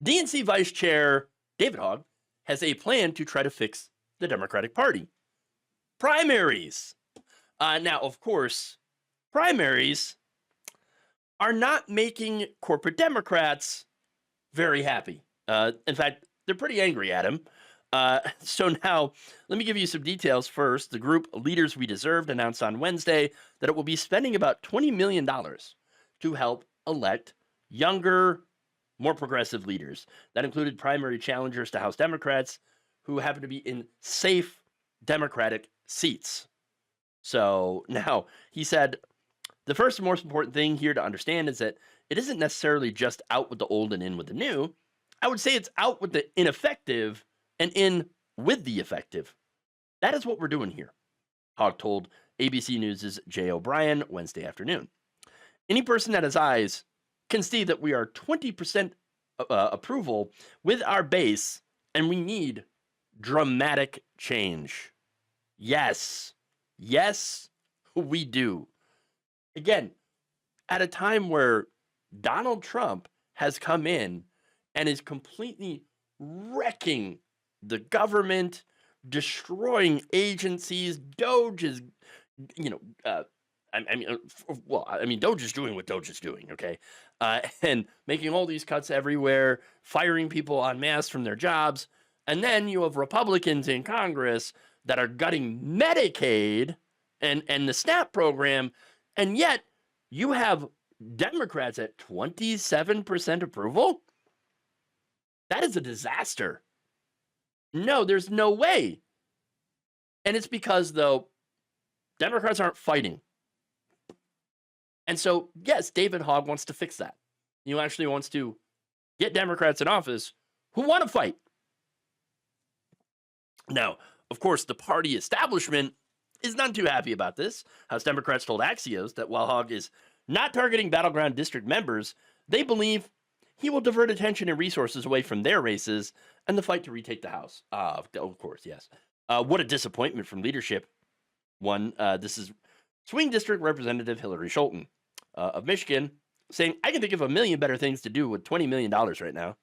DNC Vice Chair David Hogg has a plan to try to fix the Democratic Party. Primaries. Now, of course, primaries are not making corporate Democrats very happy. In fact, they're pretty angry at him. So now, let me give you some details first. The group Leaders We Deserved announced on Wednesday that it will be spending about $20 million to help elect younger, more progressive leaders. That included primary challengers to House Democrats who happen to be in safe Democratic seats. So now, he said, the first and most important thing here to understand is that it isn't necessarily just out with the old and in with the new. I would say it's out with the ineffective and in with the effective. That is what we're doing here, Hogg told ABC News' Jay O'Brien Wednesday afternoon. Any person that has eyes can see that we are 20% approval with our base, and we need dramatic change. Yes, we do. Again, at a time where Donald Trump has come in and is completely wrecking the government, destroying agencies. Doge is, Doge is doing what Doge is doing, okay? And making all these cuts everywhere, firing people en masse from their jobs. And then you have Republicans in Congress that are gutting Medicaid and the SNAP program. And yet you have Democrats at 27% approval? That is a disaster. No, there's no way. And it's because, though, Democrats aren't fighting. And so, yes, David Hogg wants to fix that. He actually wants to get Democrats in office who want to fight. Now, of course, the party establishment is not too happy about this. House Democrats told Axios that while Hogg is not targeting battleground district members, they believe he will divert attention and resources away from their races and the fight to retake the House. Of course, yes. What a disappointment from leadership. This is swing district representative Hillary Scholten of Michigan saying, I can think of a million better things to do with $20 million right now.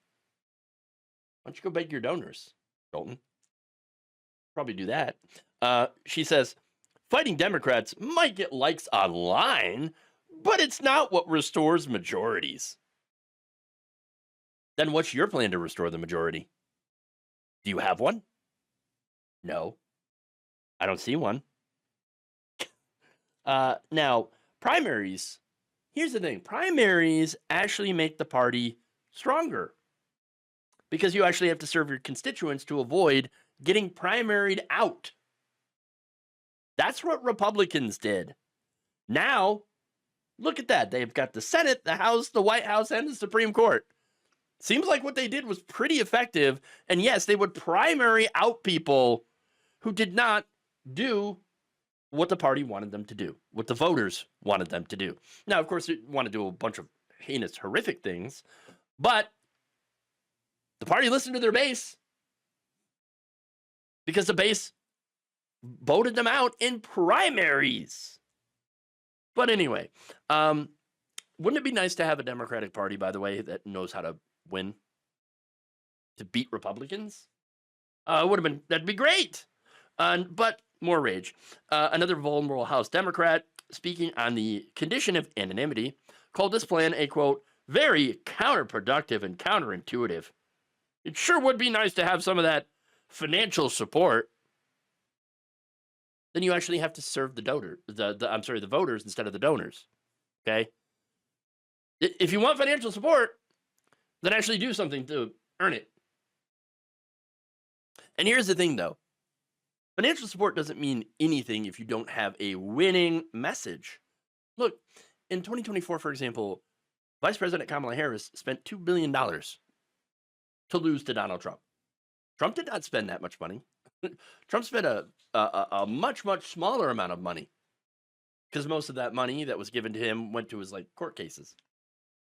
Why don't you go beg your donors, Scholten? Probably do that. She says, fighting Democrats might get likes online, but it's not what restores majorities. Then what's your plan to restore the majority? Do you have one? No. I don't see one. Now, primaries. Here's the thing. Primaries actually make the party stronger because you actually have to serve your constituents to avoid getting primaried out. That's what Republicans did. Now, look at that. They've got the Senate, the House, the White House, and the Supreme Court. Seems like what they did was pretty effective. And yes, they would primary out people who did not do what the party wanted them to do, what the voters wanted them to do. Now, of course, they want to do a bunch of heinous, horrific things, but the party listened to their base because the base voted them out in primaries. But anyway, wouldn't it be nice to have a Democratic Party, by the way, that knows how to win, to beat Republicans? That'd be great. But more rage. Another vulnerable House Democrat, speaking on the condition of anonymity, called this plan a, quote, very counterproductive and counterintuitive. It sure would be nice to have some of that financial support. Then you actually have to serve the voters instead of the donors. Okay? If you want financial support, then actually do something to earn it. And here's the thing, though. Financial support doesn't mean anything if you don't have a winning message. Look, in 2024, for example, Vice President Kamala Harris spent $2 billion to lose to Donald Trump. Trump did not spend that much money. Trump spent a much, much smaller amount of money because most of that money that was given to him went to his court cases.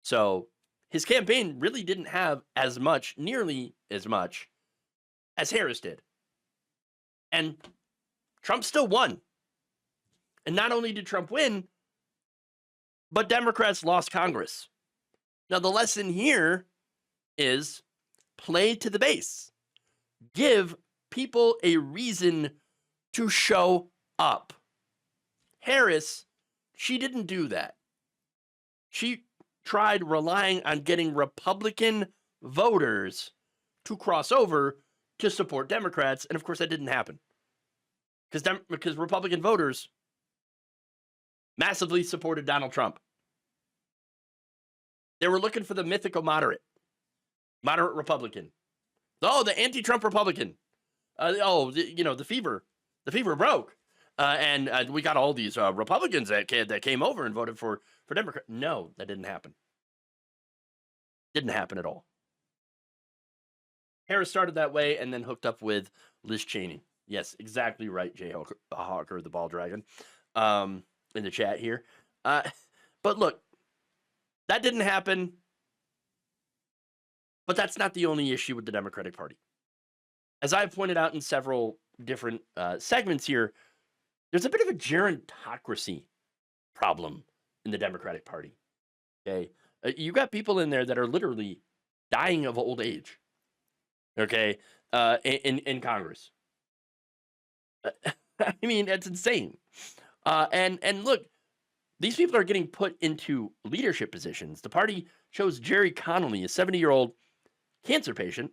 So his campaign really didn't have nearly as much as Harris did. And Trump still won. And not only did Trump win, but Democrats lost Congress. Now, the lesson here is play to the base. Give people a reason to show up. Harris, she didn't do that. She tried relying on getting Republican voters to cross over to support Democrats, and of course that didn't happen. Because Republican voters massively supported Donald Trump. They were looking for the mythical moderate Republican. Oh, the anti-Trump Republican. The fever broke. And we got all these Republicans that came over and voted for Democrat. No, that didn't happen. Didn't happen at all. Harris started that way and then hooked up with Liz Cheney. Yes, exactly right, Jay Hawker, the ball dragon, in the chat here. But look, that didn't happen. But that's not the only issue with the Democratic Party. As I've pointed out in several different segments here, there's a bit of a gerontocracy problem in the Democratic Party. Okay, you got people in there that are literally dying of old age. Okay, in Congress. I mean, that's insane. And look, these people are getting put into leadership positions. The party chose Jerry Connolly, a 70-year-old cancer patient,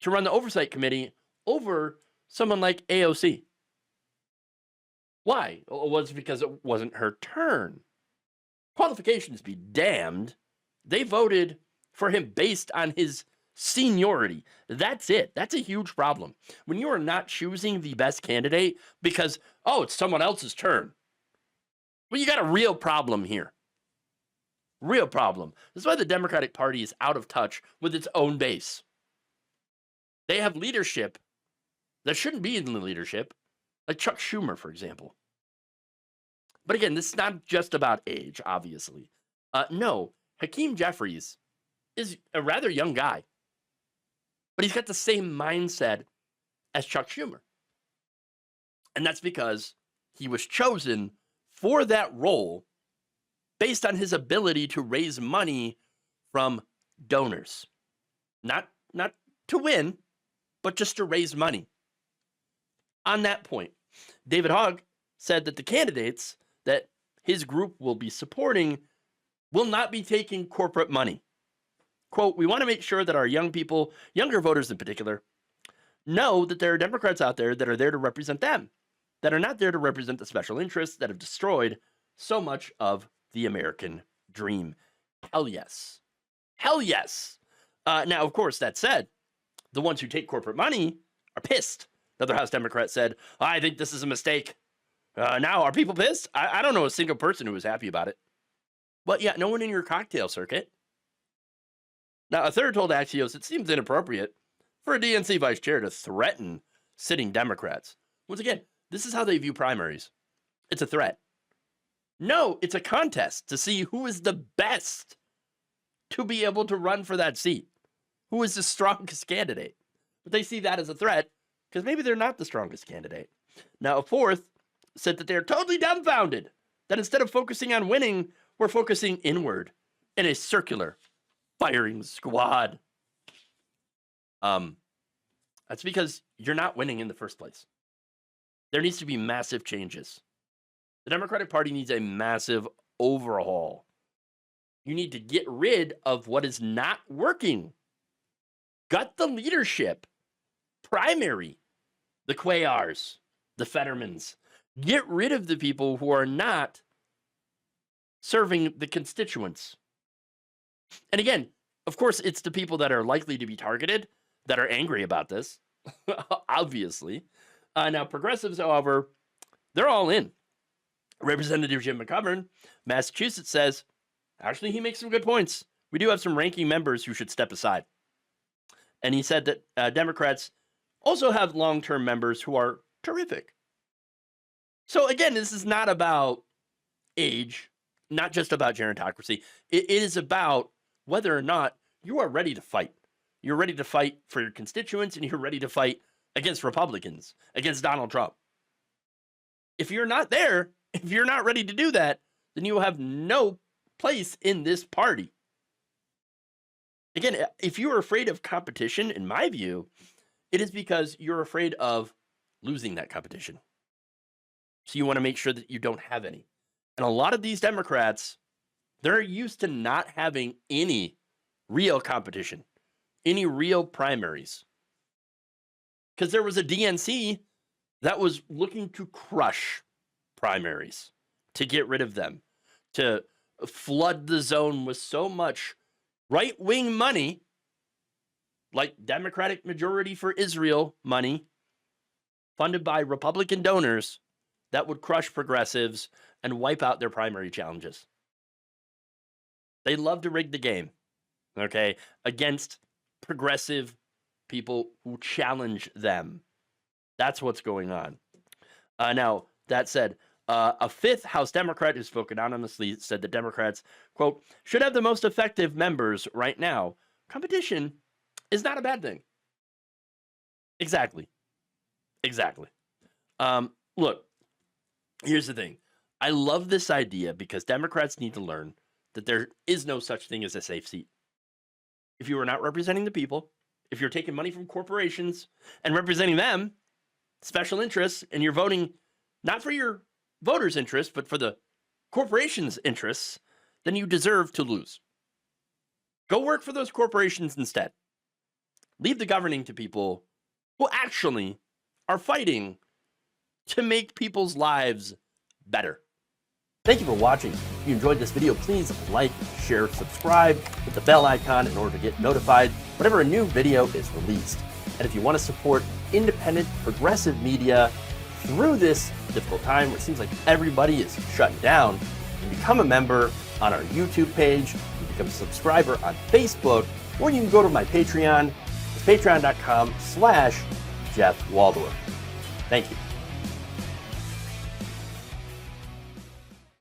to run the oversight committee over someone like AOC. Why? Well, it was because it wasn't her turn. Qualifications be damned. They voted for him based on his seniority. That's it. That's a huge problem. When you are not choosing the best candidate because, it's someone else's turn. Well, you got a real problem here. Real problem. This is why the Democratic Party is out of touch with its own base. They have leadership that shouldn't be in the leadership, like Chuck Schumer, for example. But again, this is not just about age, obviously. No, Hakeem Jeffries is a rather young guy, but he's got the same mindset as Chuck Schumer. And that's because he was chosen for that role based on his ability to raise money from donors. Not to win, but just to raise money. On that point, David Hogg said that the candidates that his group will be supporting will not be taking corporate money. Quote, "We want to make sure that our young people, younger voters in particular, know that there are Democrats out there that are there to represent them, that are not there to represent the special interests that have destroyed so much of the American dream." Hell yes. Hell yes. Now, of course, that said, the ones who take corporate money are pissed. Another House Democrat said, "I think this is a mistake." Now, are people pissed? I don't know a single person who was happy about it. But yeah, no one in your cocktail circuit. Now, a third told Axios it seems inappropriate for a DNC vice chair to threaten sitting Democrats. Once again, this is how they view primaries. It's a threat. No, it's a contest to see who is the best to be able to run for that seat. Who is the strongest candidate? But they see that as a threat because maybe they're not the strongest candidate. Now, a fourth said that they're totally dumbfounded that instead of focusing on winning, we're focusing inward in a circular firing squad. That's because you're not winning in the first place. There needs to be massive changes. The Democratic Party needs a massive overhaul. You need to get rid of what is not working. Gut the leadership. Primary the Cuellars, the Fettermans. Get rid of the people who are not serving the constituents. And again, of course, it's the people that are likely to be targeted that are angry about this, obviously. Now, progressives, however, they're all in. Representative Jim McGovern, Massachusetts, says, actually, he makes some good points. We do have some ranking members who should step aside. And he said that Democrats also have long-term members who are terrific. So again, this is not about age, not just about gerontocracy. It is about whether or not you are ready to fight. You're ready to fight for your constituents, and you're ready to fight against Republicans, against Donald Trump. If you're not there, if you're not ready to do that, then you will have no place in this party. Again, if you're afraid of competition, in my view, it is because you're afraid of losing that competition. So you want to make sure that you don't have any. And a lot of these Democrats, they're used to not having any real competition, any real primaries. Because there was a DNC that was looking to crush primaries, to get rid of them, to flood the zone with so much right-wing money, like Democratic Majority for Israel money, funded by Republican donors, that would crush progressives and wipe out their primary challenges. They love to rig the game, okay, against progressive people who challenge them. That's what's going on. Now, that said, a fifth House Democrat who spoke anonymously said the Democrats, quote, should have the most effective members right now. Competition is not a bad thing. Exactly. Look, here's the thing. I love this idea because Democrats need to learn that there is no such thing as a safe seat. If you are not representing the people, if you're taking money from corporations and representing them, special interests, and you're voting not for your voters' interests, but for the corporation's interests, then you deserve to lose. Go work for those corporations instead. Leave the governing to people who actually are fighting to make people's lives better. Thank you for watching. If you enjoyed this video, please like, share, subscribe, hit the bell icon in order to get notified whenever a new video is released. And if you want to support independent, progressive media through this difficult time where it seems like everybody is shutting down, you can become a member on our YouTube page, you can become a subscriber on Facebook, or you can go to my Patreon. It's patreon.com/Jeff Waldorf. Thank you.